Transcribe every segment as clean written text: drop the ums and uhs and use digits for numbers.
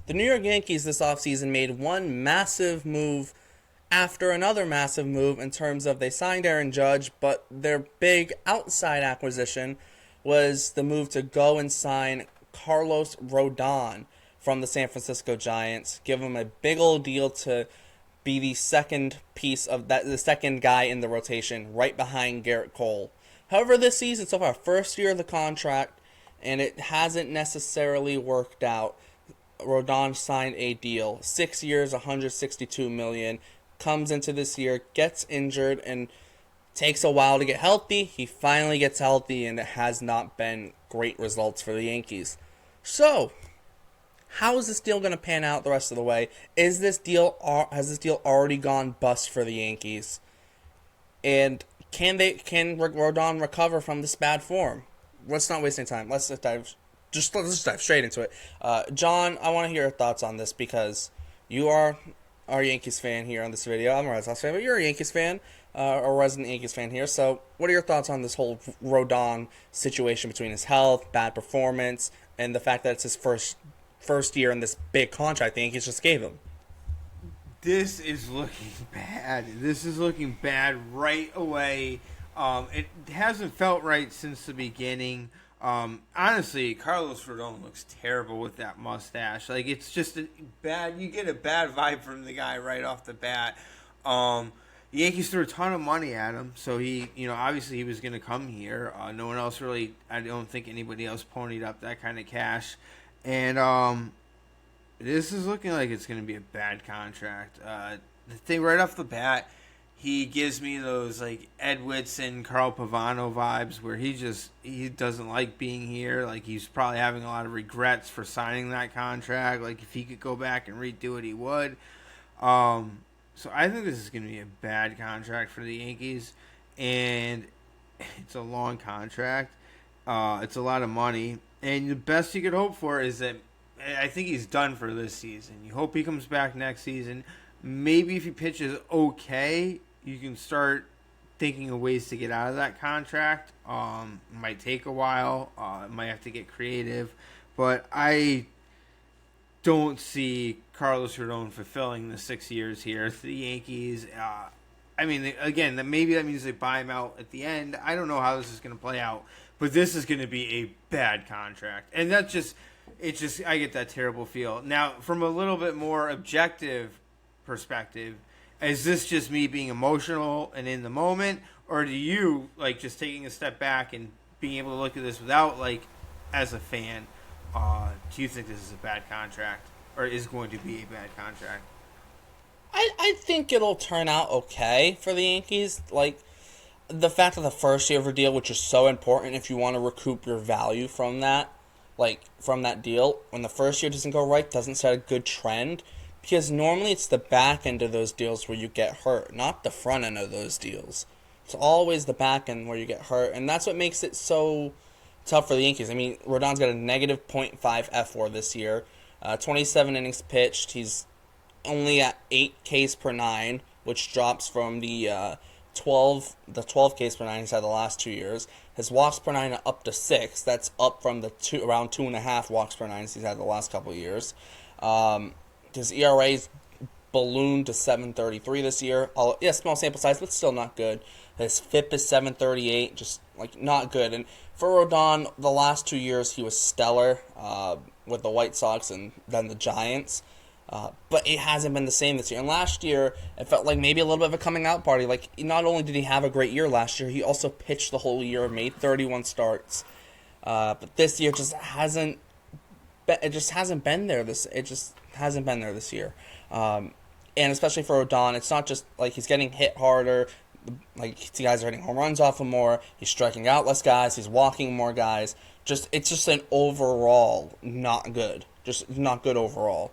The New York Yankees this offseason made one massive move after another massive move in terms of they signed Aaron Judge, but their big outside acquisition was the move to go and sign Carlos Rodon from the San Francisco Giants, give him a big old deal to be the second piece of that, the second guy in the rotation, right behind Garrett Cole. However, this season so far, first year of the contract, and it hasn't necessarily worked out. Rodon signed a deal, 6 years, 162 million. Comes into this year, gets injured, and takes a while to get healthy. He finally gets healthy, and it has not been great results for the Yankees. So, how is this deal going to pan out the rest of the way? Has this deal already gone bust for the Yankees? And can Rodon recover from this bad form? Let's not waste any time. Let's just dive straight into it. John, I want to hear your thoughts on this because you are our Yankees fan here on this video. I'm a Red Sox fan, but you're a Yankees fan, a resident Yankees fan here. So, what are your thoughts on this whole Rodon situation between his health, bad performance, and the fact that it's his first year in this big contract the Yankees just gave him? This is looking bad. This is looking bad right away. It hasn't felt right since the beginning. Honestly, Carlos Rodon looks terrible with that mustache. Like, it's just bad. You get a bad vibe from the guy right off the bat. The Yankees threw a ton of money at him, so he, obviously he was going to come here. No one else really, I don't think anybody else ponied up that kind of cash. And this is looking like it's going to be a bad contract. The thing right off the bat, he gives me those like Ed Whitson, Carl Pavano vibes where he doesn't like being here. Like, he's probably having a lot of regrets for signing that contract. Like, if he could go back and redo it, he would. So I think this is going to be a bad contract for the Yankees, and it's a long contract. It's a lot of money, and the best you could hope for is that I think he's done for this season. You hope he comes back next season. Maybe if he pitches okay, you can start thinking of ways to get out of that contract. It might take a while. It might have to get creative. But I don't see Carlos Rodon fulfilling the 6 years here to the Yankees. Again, maybe that means they buy him out at the end. I don't know how this is going to play out. But this is going to be a bad contract. And I get that terrible feel. Now, from a little bit more objective perspective, is this just me being emotional and in the moment, or do you, like, just taking a step back and being able to look at this without, like, as a fan, do you think this is a bad contract, or is going to be a bad contract? I think it'll turn out okay for the Yankees. Like, the fact of the first year of a deal, which is so important if you want to recoup your value from that, from that deal, when the first year doesn't go right, doesn't set a good trend. Because normally it's the back end of those deals where you get hurt, not the front end of those deals. It's always the back end where you get hurt, and that's what makes it so tough for the Yankees. I mean, Rodon's got a negative .5 F4 this year, 27 innings pitched. He's only at 8 Ks per 9, which drops from the 12 Ks per 9 he's had the last 2 years. His walks per 9 are up to 6. That's up from the around 2.5 walks per 9 he's had the last couple of years. His ERA's ballooned to 7.33 this year. Small sample size, but still not good. His FIP is 7.38, just not good. And for Rodon, the last 2 years he was stellar with the White Sox and then the Giants. But it hasn't been the same this year. And last year, it felt like maybe a little bit of a coming out party. Like, not only did he have a great year last year, he also pitched the whole year, made 31 starts. But this year just hasn't. It just hasn't been there. It just hasn't been there this year. And especially for Rodon, it's not just like he's getting hit harder. Like, the guys are hitting home runs off him more. He's striking out less guys. He's walking more guys. It's just an overall not good. Just not good overall.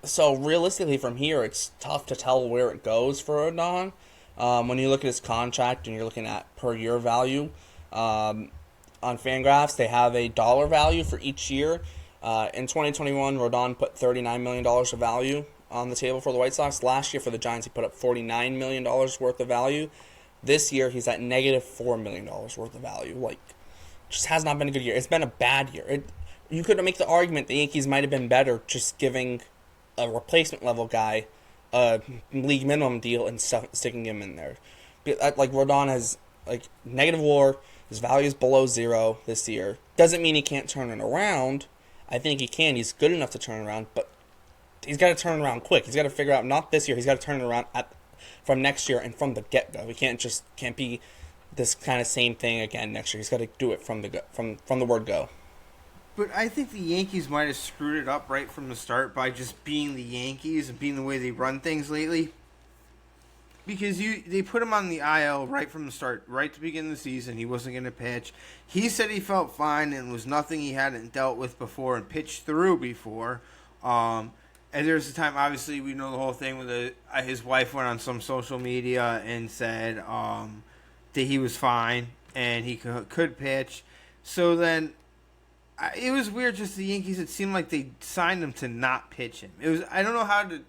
So realistically, from here, it's tough to tell where it goes for Rodon. When you look at his contract and you're looking at per year value, on Fangraphs, they have a dollar value for each year. In 2021, Rodon put $39 million of value on the table for the White Sox. Last year for the Giants, he put up $49 million worth of value. This year, he's at negative $4 million worth of value. Just has not been a good year. It's been a bad year. you could make the argument the Yankees might have been better just giving a replacement level guy a league minimum deal and sticking him in there. Like Rodon has like negative WAR, his value is below 0 this year. Doesn't mean he can't turn it around. I think he can. He's good enough to turn around, but he's got to turn around quick. He's got to figure out not this year. He's got to turn it around from next year and from the get go. He can't be this kind of same thing again next year. He's got to do it from the word go. But I think the Yankees might have screwed it up right from the start by just being the Yankees and being the way they run things lately. Because they put him on the IL right from the start, right to begin the season. He wasn't going to pitch. He said he felt fine and was nothing he hadn't dealt with before and pitched through before. And there's a time, obviously, we know the whole thing with his wife went on some social media and said that he was fine and he could pitch. So then it was weird. Just the Yankees. It seemed like they signed him to not pitch him. I don't know how to.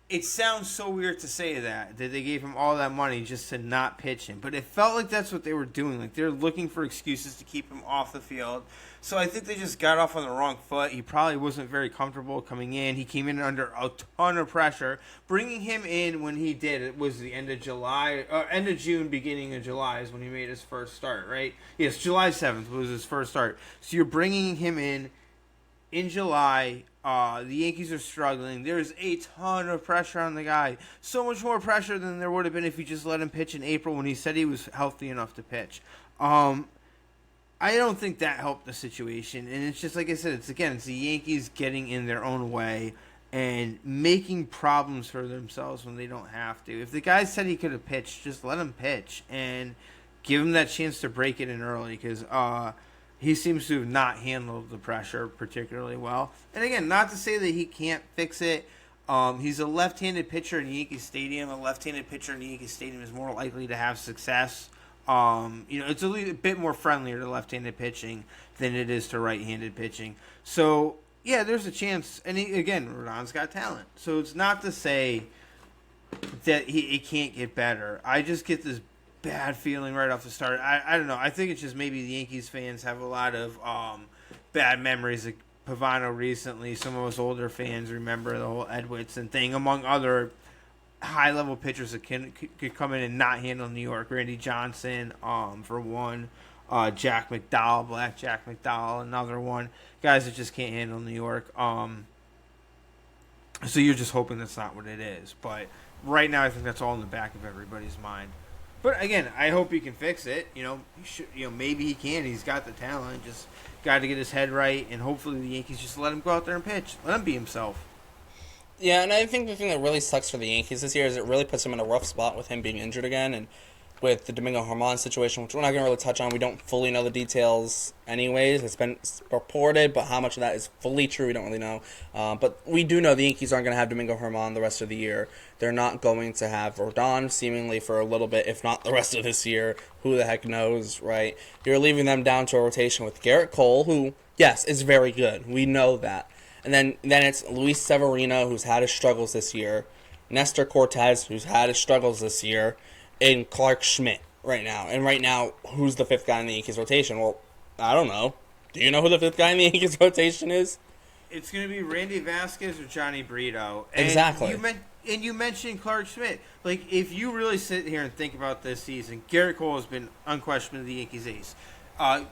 It sounds so weird to say that they gave him all that money just to not pitch him. But it felt like that's what they were doing. Like they're looking for excuses to keep him off the field. So I think they just got off on the wrong foot. He probably wasn't very comfortable coming in. He came in under a ton of pressure. Bringing him in when he did, it was the end of end of June, beginning of July is when he made his first start, right? Yes, July 7th was his first start. So you're bringing him in July. The Yankees are struggling. There's a ton of pressure on the guy. So much more pressure than there would have been if you just let him pitch in April when he said he was healthy enough to pitch. I don't think that helped the situation. And it's just like I said, it's the Yankees getting in their own way and making problems for themselves when they don't have to. If the guy said he could have pitched, just let him pitch and give him that chance to break it in early because he seems to have not handled the pressure particularly well. And again, not to say that he can't fix it. He's a left-handed pitcher in Yankee Stadium. A left-handed pitcher in Yankee Stadium is more likely to have success. It's a bit more friendlier to left-handed pitching than it is to right-handed pitching. So, yeah, there's a chance. And again, Rodon's got talent. So it's not to say that it can't get better. I just get this bad feeling right off the start. I don't know. I think it's just maybe the Yankees fans have a lot of bad memories of Pavano recently. Some of us older fans remember the whole Edwardson thing, among other high-level pitchers that could come in and not handle New York. Randy Johnson, for one. Jack McDowell, Black Jack McDowell, another one. Guys that just can't handle New York. So you're just hoping that's not what it is. But right now I think that's all in the back of everybody's mind. But again, I hope he can fix it. Maybe he can. He's got the talent. Just got to get his head right, and hopefully the Yankees just let him go out there and pitch. Let him be himself. Yeah, and I think the thing that really sucks for the Yankees this year is it really puts him in a rough spot with him being injured again, and with the Domingo Germán situation, which we're not going to really touch on. We don't fully know the details anyways. It's been reported, but how much of that is fully true, we don't really know. But we do know the Yankees aren't going to have Domingo Germán the rest of the year. They're not going to have Rodon seemingly for a little bit, if not the rest of this year. Who the heck knows, right? You're leaving them down to a rotation with Garrett Cole, who, yes, is very good. We know that. And then it's Luis Severino, who's had his struggles this year. Nestor Cortez, who's had his struggles this year. And Clark Schmidt right now. And right now, who's the fifth guy in the Yankees rotation? Well, I don't know. Do you know who the fifth guy in the Yankees rotation is? It's going to be Randy Vasquez or Johnny Brito. And exactly. You mentioned Clark Schmidt. Like, if you really sit here and think about this season, Garrett Cole has been unquestionably the Yankees' ace.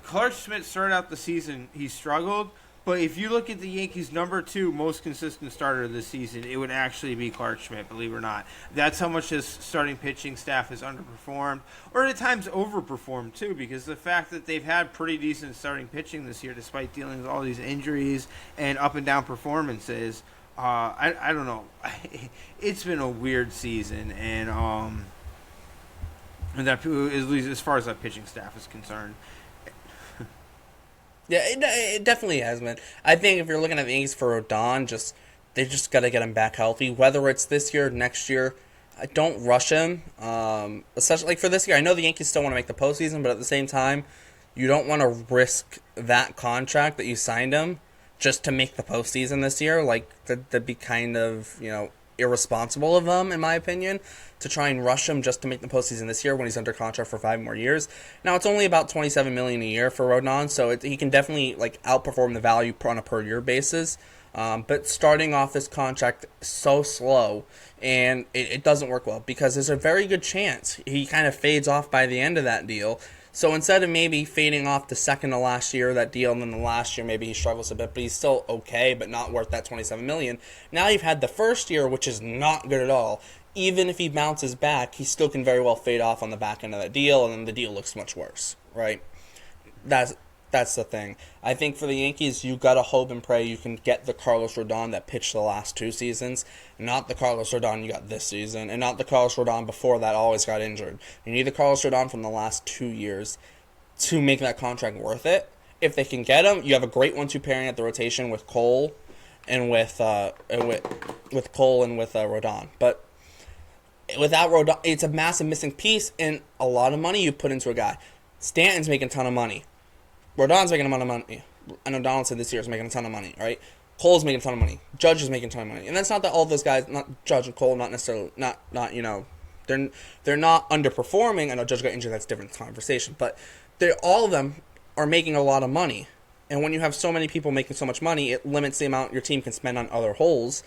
Clark Schmidt started out the season, he struggled. But if you look at the Yankees' number 2 most consistent starter this season, it would actually be Clark Schmidt, believe it or not. That's how much his starting pitching staff has underperformed, or at times overperformed too, because the fact that they've had pretty decent starting pitching this year despite dealing with all these injuries and up and down performances, I don't know. It's been a weird season, and that, at least as far as that pitching staff is concerned. Yeah, it definitely has, man. I think if you're looking at the Yankees for Rodon, they just got to get him back healthy. Whether it's this year, next year, don't rush him. Especially like for this year, I know the Yankees still want to make the postseason, but at the same time, you don't want to risk that contract that you signed him just to make the postseason this year. Like that'd be kind of irresponsible of them, in my opinion, to try and rush him just to make the postseason this year when he's under contract for 5 more years. Now it's only about $27 million a year for Rodon, so he can definitely like outperform the value on a per year basis. But starting off this contract so slow, and it doesn't work well because there's a very good chance he kind of fades off by the end of that deal. So instead of maybe fading off the second to last year of that deal, and then the last year maybe he struggles a bit, but he's still okay, but not worth that $27 million. Now you've had the first year, which is not good at all. Even if he bounces back, he still can very well fade off on the back end of that deal, and then the deal looks much worse, right? That's the thing. I think for the Yankees, you gotta hope and pray you can get the Carlos Rodon that pitched the last 2 seasons, not the Carlos Rodon you got this season, and not the Carlos Rodon before that always got injured. You need the Carlos Rodon from the last 2 years to make that contract worth it. If they can get him, you have a great 1-2 pairing at the rotation with Cole and with Rodon. But without Rodon, it's a massive missing piece and a lot of money you put into a guy. Stanton's making a ton of money. Rodon's making a ton of money. I know Donaldson this year is making a ton of money, right? Cole's making a ton of money. Judge is making a ton of money. And that's not that all of those guys, not Judge and Cole, not necessarily, not they're not underperforming. I know Judge got injured, that's a different conversation. But all of them are making a lot of money. And when you have so many people making so much money, it limits the amount your team can spend on other holes.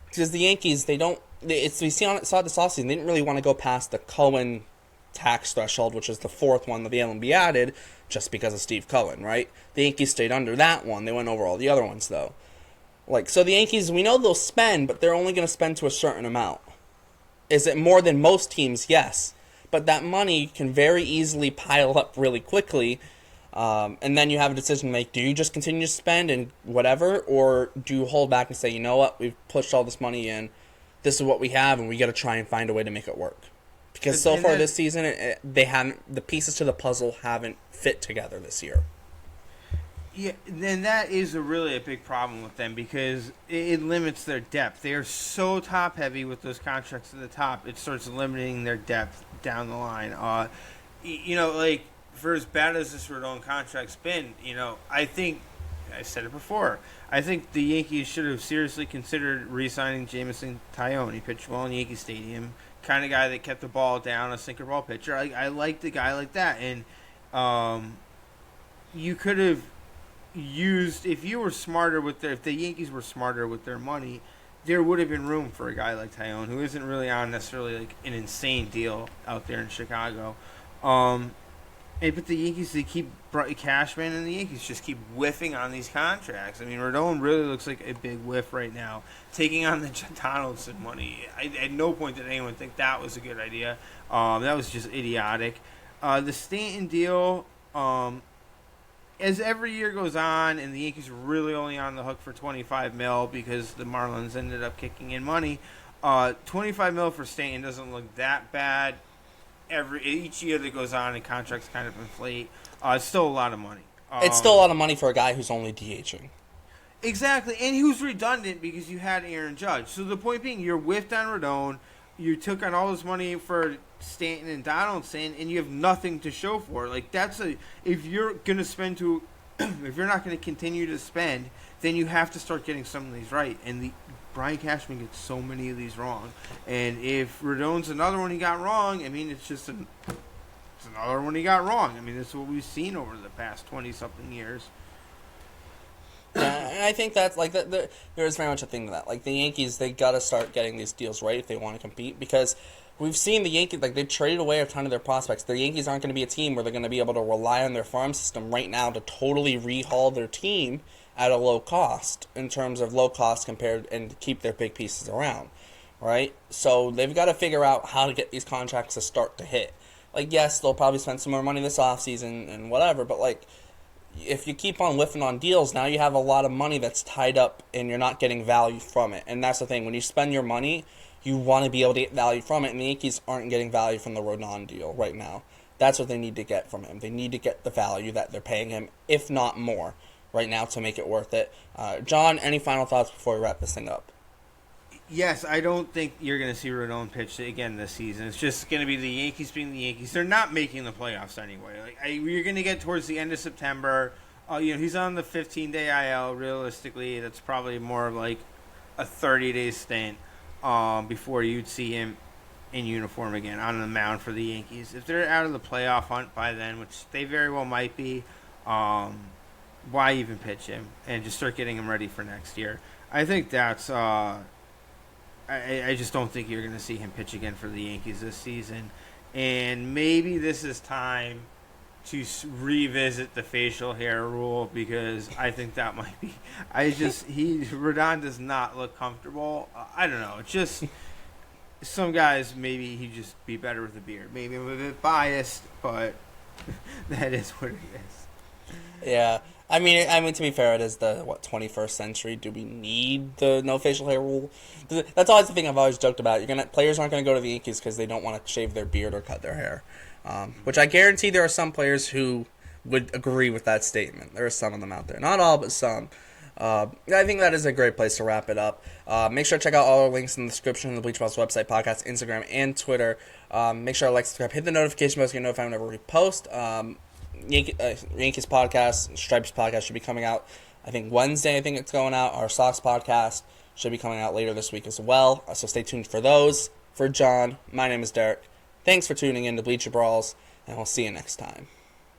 Because the Yankees, we saw this offseason, they didn't really want to go past the Cohen tax threshold, which is the 4th one that the MLB added, just because of Steve Cohen, right? The Yankees stayed under that one. They went over all the other ones, though. So the Yankees, we know they'll spend, but they're only going to spend to a certain amount. Is it more than most teams? Yes. But that money can very easily pile up really quickly, and then you have a decision to make. Do you just continue to spend and whatever, or do you hold back and say, you know what, we've pushed all this money in, this is what we have, and we got to try and find a way to make it work? Because so far this season, the pieces to the puzzle haven't fit together this year. Yeah, then that is really a big problem with them because it limits their depth. They are so top heavy with those contracts at the top. It starts limiting their depth down the line. For as bad as this Rodon contract's been, I think I said it before. I think the Yankees should have seriously considered re-signing Jameson Taillon. He pitched well in Yankee Stadium. Kind of guy that kept the ball down, a sinker ball pitcher. I liked a guy like that, and you could have used if the Yankees were smarter with their money, there would have been room for a guy like Taillon, who isn't really on necessarily like an insane deal out there in Chicago. But the Yankees, they keep Cashman, and the Yankees just keep whiffing on these contracts. I mean, Rodon really looks like a big whiff right now, taking on the Donaldson money. At no point did anyone think that was a good idea. That was just idiotic. The Stanton deal, as every year goes on, and the Yankees are really only on the hook for $25 million because the Marlins ended up kicking in money. $25 million for Stanton doesn't look that bad. Each year that goes on and contracts kind of inflate, it's still a lot of money. It's still a lot of money for a guy who's only DHing. Exactly, and he was redundant because you had Aaron Judge. So the point being, you're whiffed on Rodon, you took on all this money for Stanton and Donaldson, and you have nothing to show for it. Like if you're gonna spend if you're not gonna continue to spend, then you have to start getting some of these right. And Brian Cashman gets so many of these wrong, and if Rodon's another one he got wrong, I mean, it's another one he got wrong. I mean, that's what we've seen over the past 20-something years. And I think that's there's very much a thing to that. Like the Yankees, they got to start getting these deals right if they want to compete, because we've seen the Yankees, they've traded away a ton of their prospects. The Yankees aren't going to be a team where they're going to be able to rely on their farm system right now to totally rehaul their team at a low cost, in terms of low cost compared, and keep their big pieces around, right? So they've got to figure out how to get these contracts to start to hit. Yes, they'll probably spend some more money this offseason and whatever, but if you keep on whiffing on deals, now you have a lot of money that's tied up and you're not getting value from it. And that's the thing. When you spend your money, you want to be able to get value from it, and the Yankees aren't getting value from the Rodon deal right now. That's what they need to get from him. They need to get the value that they're paying him, if not more, right now to make it worth it. John, any final thoughts before we wrap this thing up? Yes, I don't think you're going to see Rodon pitch again this season. It's just going to be the Yankees being the Yankees. They're not making the playoffs anyway. You're going to get towards the end of September. He's on the 15-day IL. Realistically, that's probably more of a 30-day stint. before you'd see him in uniform again on the mound for the Yankees. If they're out of the playoff hunt by then, which they very well might be, why even pitch him and just start getting him ready for next year? I think that's. I just don't think you're going to see him pitch again for the Yankees this season, and maybe this is time to revisit the facial hair rule because I think that might be. Rodon does not look comfortable. I don't know. It's just some guys maybe he'd just be better with a beard. Maybe I'm a bit biased, but that is what it is. Yeah. I mean, to be fair, it is the 21st century. Do we need the no facial hair rule? That's always the thing I've always joked about. Players aren't going to go to the Yankees because they don't want to shave their beard or cut their hair, which I guarantee there are some players who would agree with that statement. There are some of them out there, not all, but some. I think that is a great place to wrap it up. Make sure to check out all our links in the description of the Bleacher Brawls website, podcast, Instagram, and Twitter. Make sure to like, subscribe, hit the notification bell so you get notified whenever we post. Yankees podcast, Stripes podcast should be coming out, I think Wednesday. I think it's going out. Our Sox podcast should be coming out later this week as well. So stay tuned for those. For John, my name is Derek. Thanks for tuning in to Bleacher Brawls, and we'll see you next time.